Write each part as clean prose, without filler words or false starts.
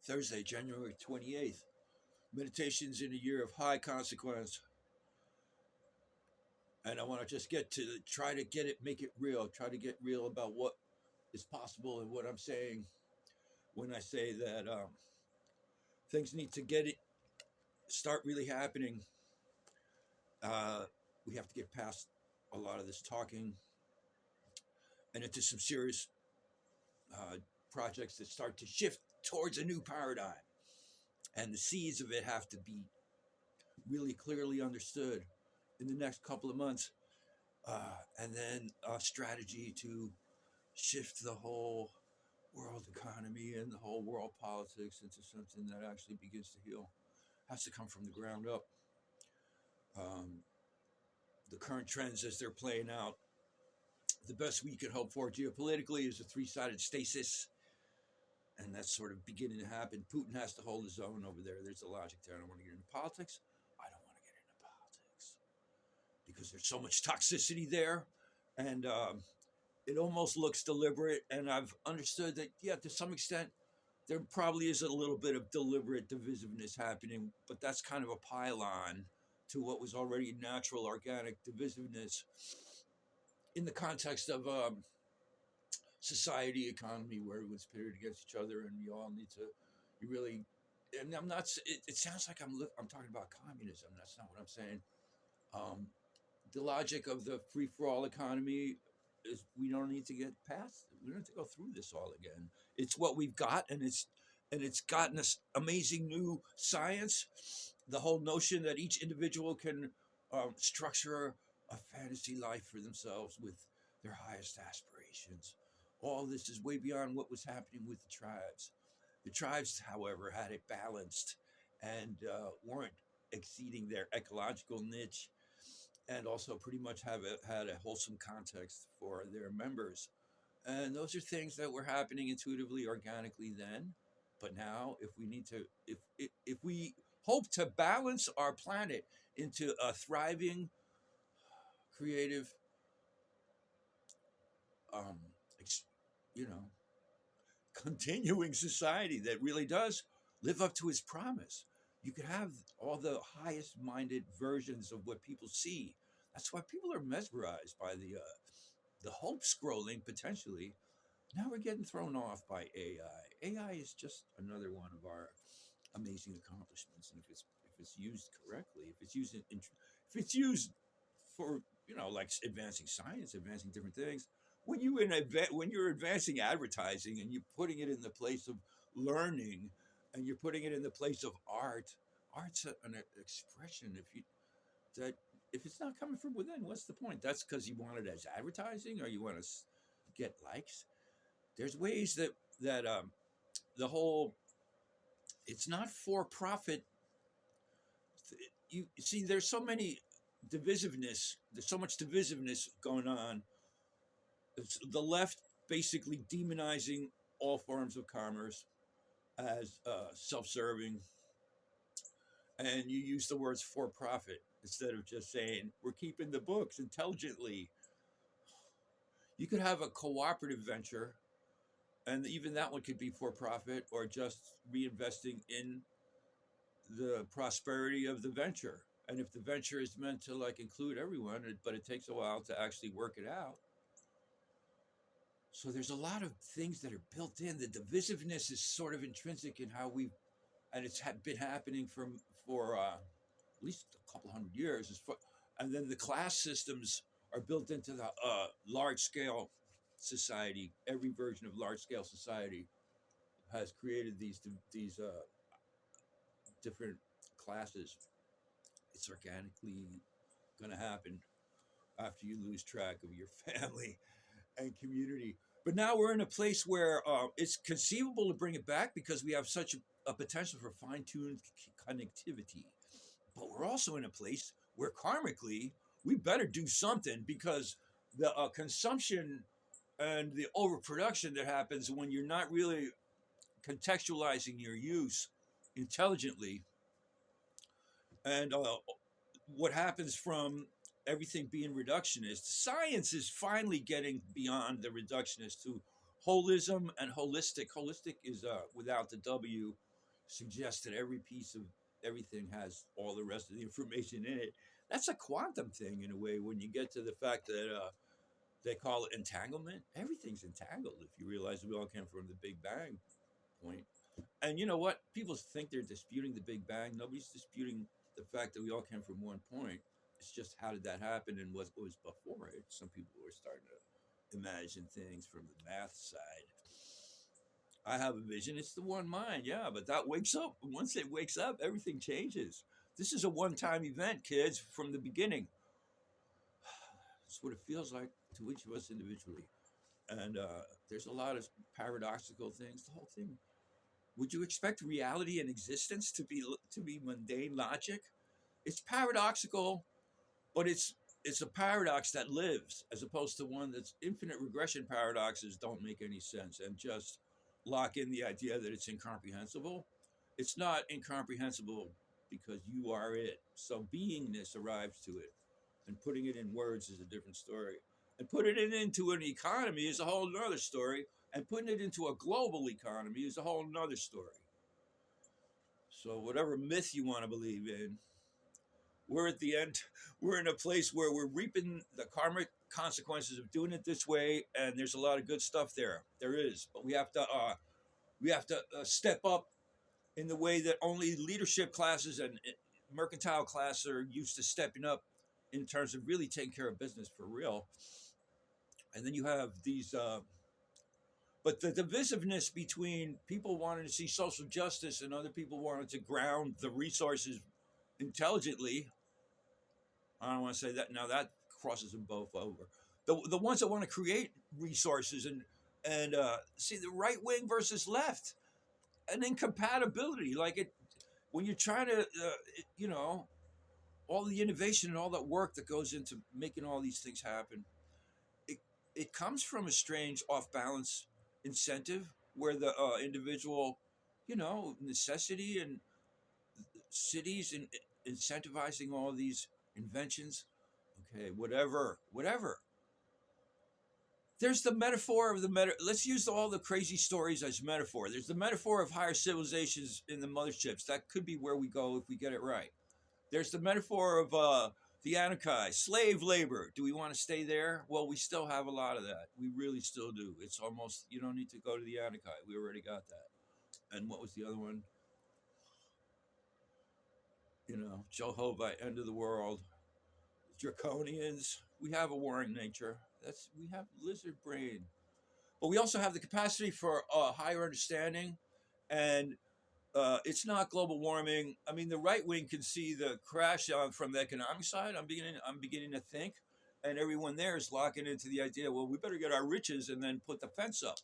Thursday, January 28th. Meditations in a year of high consequence. And I want to just try to get it, make it real, try to get real about what is possible and what I'm saying when I say that things need to start really happening. Uh, we have to get past a lot of this talking and into some serious uh, projects that start to shift towards a new paradigm. And the seeds of it have to be really clearly understood in the next couple of months. And then a strategy to shift the whole world economy and the whole world politics into something that actually begins to heal. Has to come from the ground up. Um, the current trends as they're playing out, the best we can hope for geopolitically is a three-sided stasis, and that's sort of beginning to happen. Putin has to hold his own over there. There's a logic there. I don't want to get into politics. I don't want to get into politics because there's so much toxicity there, and it almost looks deliberate. And I've understood that, yeah, to some extent, there probably is a little bit of deliberate divisiveness happening, but that's kind of a pile-on to what was already natural, organic divisiveness in the context of society, economy, where everyone's pitted against each other, and you all need to, you really, and I'm not. It sounds like I'm talking about communism. That's not what I'm saying. Um, the logic of the free for all economy is we don't need to get past. We don't have to go through this all again. It's what we've got, and it's gotten us amazing new science. The whole notion that each individual can structure a fantasy life for themselves with their highest aspirations. All this is way beyond what was happening with the tribes. The tribes, however, had it balanced and weren't exceeding their ecological niche, and also pretty much had a wholesome context for their members. And those are things that were happening intuitively, organically then. But now, if we need to, if we hope to balance our planet into a thriving, creative, um, you know, continuing society that really does live up to its promise, you could have all the highest minded versions of what people see. That's why people are mesmerized by the hope scrolling potentially. Now we're getting thrown off by AI. AI is just another one of our amazing accomplishments, and if it's used correctly, if it's used for like advancing science, advancing different things. When you're advancing advertising and you're putting it in the place of learning, and you're putting it in the place of art's an expression. That if it's not coming from within, what's the point? That's because you want it as advertising, or you want to get likes. There's ways that the whole, it's not for profit. You see, there's so much divisiveness going on. It's the left basically demonizing all forms of commerce as self-serving, and you use the words for profit instead of just saying we're keeping the books intelligently. You could have a cooperative venture, and even that one could be for profit, or just reinvesting in the prosperity of the venture. And if the venture is meant to include everyone, but it takes a while to actually work it out. So there's a lot of things that are built in. The divisiveness is sort of intrinsic in how and it's been happening for at least a couple hundred years. And then the class systems are built into the large scale society. Every version of large scale society has created these different classes. It's organically going to happen after you lose track of your family and community. But now we're in a place where it's conceivable to bring it back because we have such a potential for fine-tuned connectivity. But we're also in a place where karmically we better do something, because the consumption and the overproduction that happens when you're not really contextualizing your use intelligently, and what happens from everything being reductionist. Science is finally getting beyond the reductionist to holism and holistic. Holistic is without the W. suggests that every piece of everything has all the rest of the information in it. That's a quantum thing in a way. When you get to the fact that they call it entanglement, everything's entangled. If you realize we all came from the Big Bang point, and you know what? People think they're disputing the Big Bang. Nobody's disputing the fact that we all came from one point. It's just how did that happen and what was before it. Some people were starting to imagine things from the math side. I have a vision. It's the one mind, yeah, but that wakes up. Once it wakes up, everything changes. This is a one-time event, kids, from the beginning. That's what it feels like to each of us individually. And there's a lot of paradoxical things. The whole thing. Would you expect reality and existence to be mundane logic? It's paradoxical, but it's a paradox that lives, as opposed to one that's infinite regression paradoxes don't make any sense and just lock in the idea that it's incomprehensible. It's not incomprehensible because you are it. So beingness arrives to it, and putting it in words is a different story. And putting it into an economy is a whole nother story. And putting it into a global economy is a whole nother story. So whatever myth you want to believe in, we're at the end. We're in a place where we're reaping the karmic consequences of doing it this way, and there's a lot of good stuff there. There is, but we have to step up in the way that only leadership classes and mercantile class are used to stepping up in terms of really taking care of business for real. And then you have these, but the divisiveness between people wanting to see social justice and other people wanting to ground the resources intelligently. I don't want to say that now. That crosses them both over. The ones that want to create resources and see the right wing versus left, an incompatibility. Like it when you're trying to, you know, all the innovation and all that work that goes into making all these things happen. It it comes from a strange off balance incentive where the individual, necessity and cities and incentivizing all these inventions. Okay, whatever. There's the metaphor of the Let's use all the crazy stories as metaphor. There's the metaphor of higher civilizations in the motherships. That could be where we go if we get it right. There's the metaphor of the Anakai, slave labor. Do we want to stay there? Well, we still have a lot of that. We really still do. It's almost, you don't need to go to the Anakai. We already got that. And what was the other one? Jehovah, end of the world, draconians. We have a warring nature. We have lizard brain, but we also have the capacity for higher understanding, and it's not global warming. I mean, the right wing can see the crash from the economic side. I'm beginning to think, and everyone there is locking into the idea. Well, we better get our riches and then put the fence up,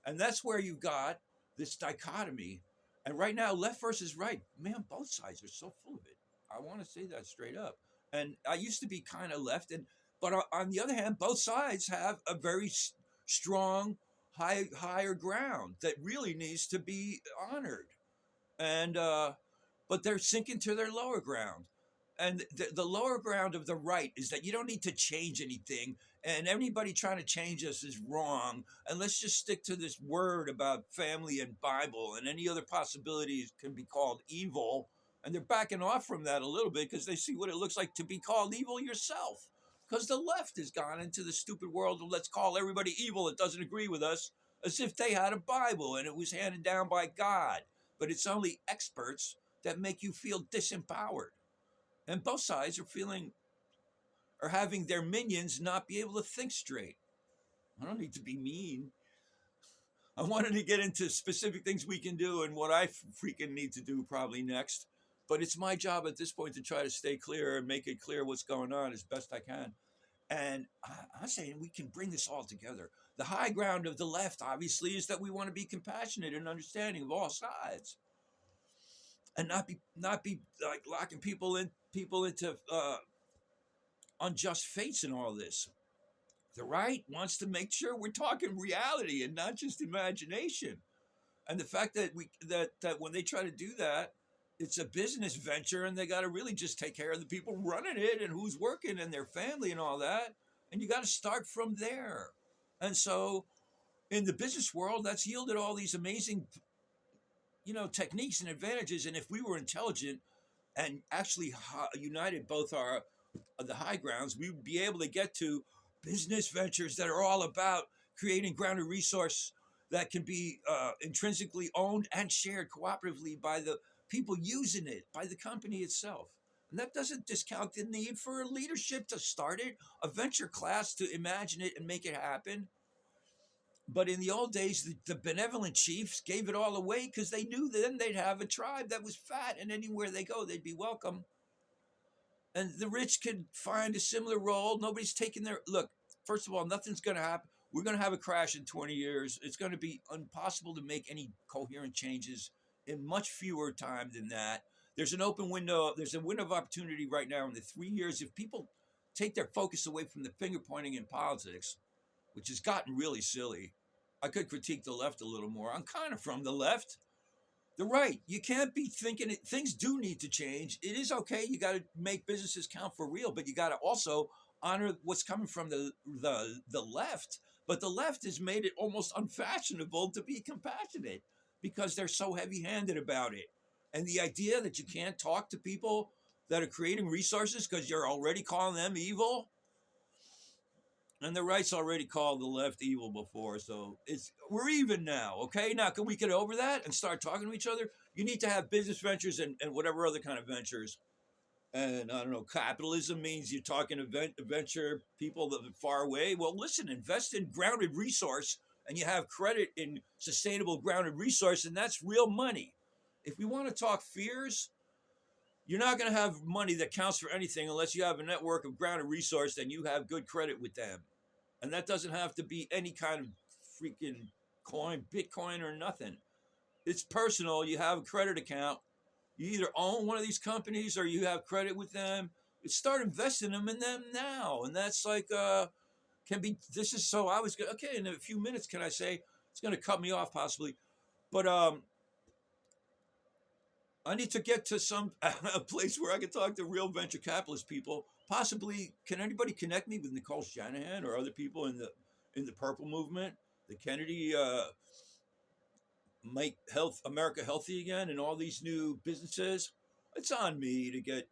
and that's where you got this dichotomy. And right now, left versus right, man, both sides are so full of it. I want to say that straight up. And I used to be kind of left, but on the other hand, both sides have a very strong, higher ground that really needs to be honored. And but they're sinking to their lower ground. And the lower ground of the right is that you don't need to change anything, and anybody trying to change us is wrong. And let's just stick to this word about family and Bible, and any other possibilities can be called evil. And they're backing off from that a little bit because they see what it looks like to be called evil yourself. Because the left has gone into the stupid world of let's call everybody evil that doesn't agree with us, as if they had a Bible and it was handed down by God. But it's only experts that make you feel disempowered. And both sides are having their minions not be able to think straight. I don't need to be mean. I wanted to get into specific things we can do and what I freaking need to do probably next. But it's my job at this point to try to stay clear and make it clear what's going on as best I can. And I'm saying we can bring this all together. The high ground of the left, obviously, is that we want to be compassionate and understanding of all sides, and not be like locking people into unjust fates and all this. The right wants to make sure we're talking reality and not just imagination. And the fact that that when they try to do that, it's a business venture, and they got to really just take care of the people running it and who's working and their family and all that. And you got to start from there. And so, in the business world, that's yielded all these amazing techniques and advantages. And if we were intelligent and actually united both our the high grounds, we would be able to get to business ventures that are all about creating grounded resource that can be intrinsically owned and shared cooperatively by the people using it, by the company itself. And that doesn't discount the need for leadership to start it, a venture class to imagine it and make it happen. But in the old days, the benevolent chiefs gave it all away because they knew then they'd have a tribe that was fat, and anywhere they go, they'd be welcome. And the rich could find a similar role. Nobody's taking their look. First of all, nothing's going to happen. We're going to have a crash in 20 years. It's going to be impossible to make any coherent changes in much fewer time than that. There's an open window. There's a window of opportunity right now in the 3 years. If people take their focus away from the finger pointing in politics, which has gotten really silly, I could critique the left a little more. I'm kind of from the left. The right. You can't be thinking it. Things do need to change. It is okay. You got to make businesses count for real, but you got to also honor what's coming from the left. But the left has made it almost unfashionable to be compassionate because they're so heavy-handed about it. And the idea that you can't talk to people that are creating resources because you're already calling them evil. And the right's already called the left evil before, so we're even now, okay? Now, can we get over that and start talking to each other? You need to have business ventures and whatever other kind of ventures. And I don't know, capitalism means you're talking to venture people that are far away. Well, listen, invest in grounded resource, and you have credit in sustainable grounded resource, and that's real money. If we want to talk fears, you're not going to have money that counts for anything unless you have a network of grounded resource and you have good credit with them. And that doesn't have to be any kind of freaking coin, Bitcoin or nothing. It's personal. You have a credit account. You either own one of these companies or you have credit with them. Start investing in them now. And that's like, this is so, okay, in a few minutes, can I say, it's going to cut me off possibly. But I need to get to a place where I can talk to real venture capitalist people. Possibly, can anybody connect me with Nicole Shanahan or other people in the Purple movement? The Kennedy make America healthy again, and all these new businesses. It's on me to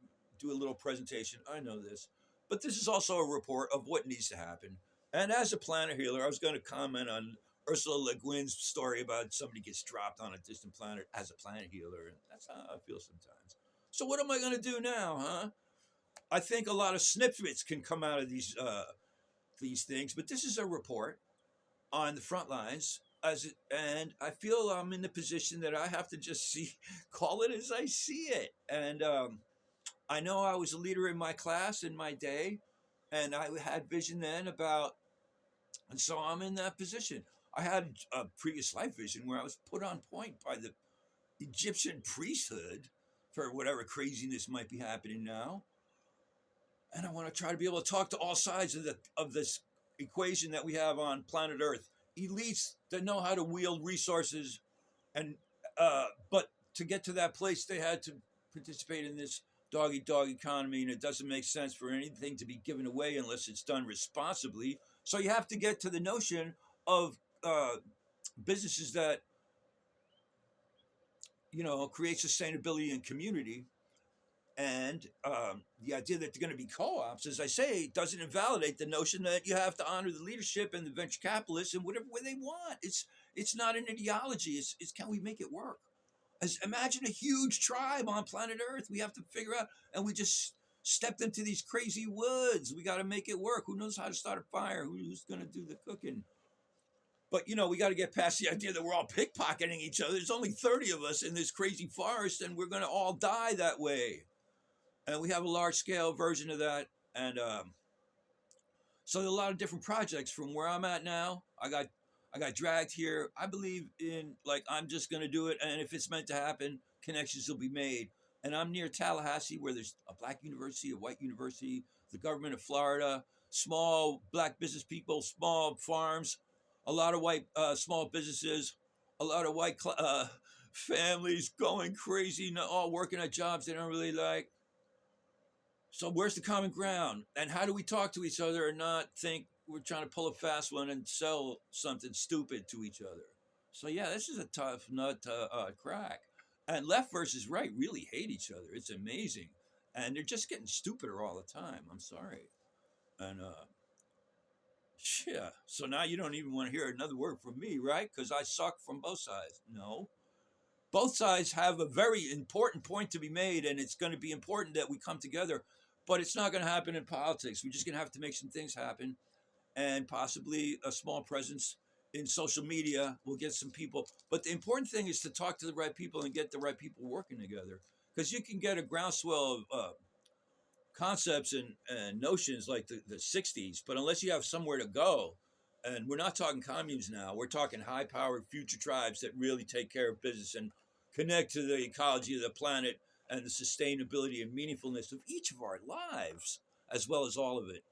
do a little presentation. I know this, but this is also a report of what needs to happen. And as a planet healer, I was going to comment on Ursula Le Guin's story about somebody gets dropped on a distant planet as a planet healer. And that's how I feel sometimes. So what am I going to do now, huh? I think a lot of snippets can come out of these things, but this is a report on the front lines. And I feel I'm in the position that I have to just call it as I see it. And I know I was a leader in my class in my day, and I had vision then and so I'm in that position. I had a previous life vision where I was put on point by the Egyptian priesthood for whatever craziness might be happening now. And I want to try to be able to talk to all sides of this equation that we have on planet Earth. Elites that know how to wield resources, and but to get to that place, they had to participate in this dog-eat-dog economy, and it doesn't make sense for anything to be given away unless it's done responsibly. So you have to get to the notion of businesses that create sustainability in community. And the idea that they're going to be co-ops, as I say, doesn't invalidate the notion that you have to honor the leadership and the venture capitalists in whatever way they want. It's not an ideology. It's can we make it work? Imagine a huge tribe on planet Earth. We have to figure out, and we just stepped into these crazy woods. We got to make it work. Who knows how to start a fire? Who's going to do the cooking? But, we got to get past the idea that we're all pickpocketing each other. There's only 30 of us in this crazy forest, and we're going to all die that way. And we have a large-scale version of that. And so there are a lot of different projects from where I'm at now. I got dragged here. I believe in, I'm just going to do it. And if it's meant to happen, connections will be made. And I'm near Tallahassee, where there's a black university, a white university, the government of Florida, small black business people, small farms, a lot of white small businesses, a lot of white families going crazy, all working at jobs they don't really like. So where's the common ground? And how do we talk to each other and not think we're trying to pull a fast one and sell something stupid to each other? So yeah, this is a tough nut to crack. And left versus right really hate each other. It's amazing, and they're just getting stupider all the time. I'm sorry, and yeah. So now you don't even want to hear another word from me, right? Because I suck from both sides. No, both sides have a very important point to be made, and it's going to be important that we come together. But it's not going to happen in politics. We're just going to have to make some things happen, and possibly a small presence in social media will get some people. But the important thing is to talk to the right people and get the right people working together, because you can get a groundswell of concepts and notions like the 60s, but unless you have somewhere to go, and we're not talking communes now, we're talking high powered future tribes that really take care of business and connect to the ecology of the planet and the sustainability and meaningfulness of each of our lives, as well as all of it.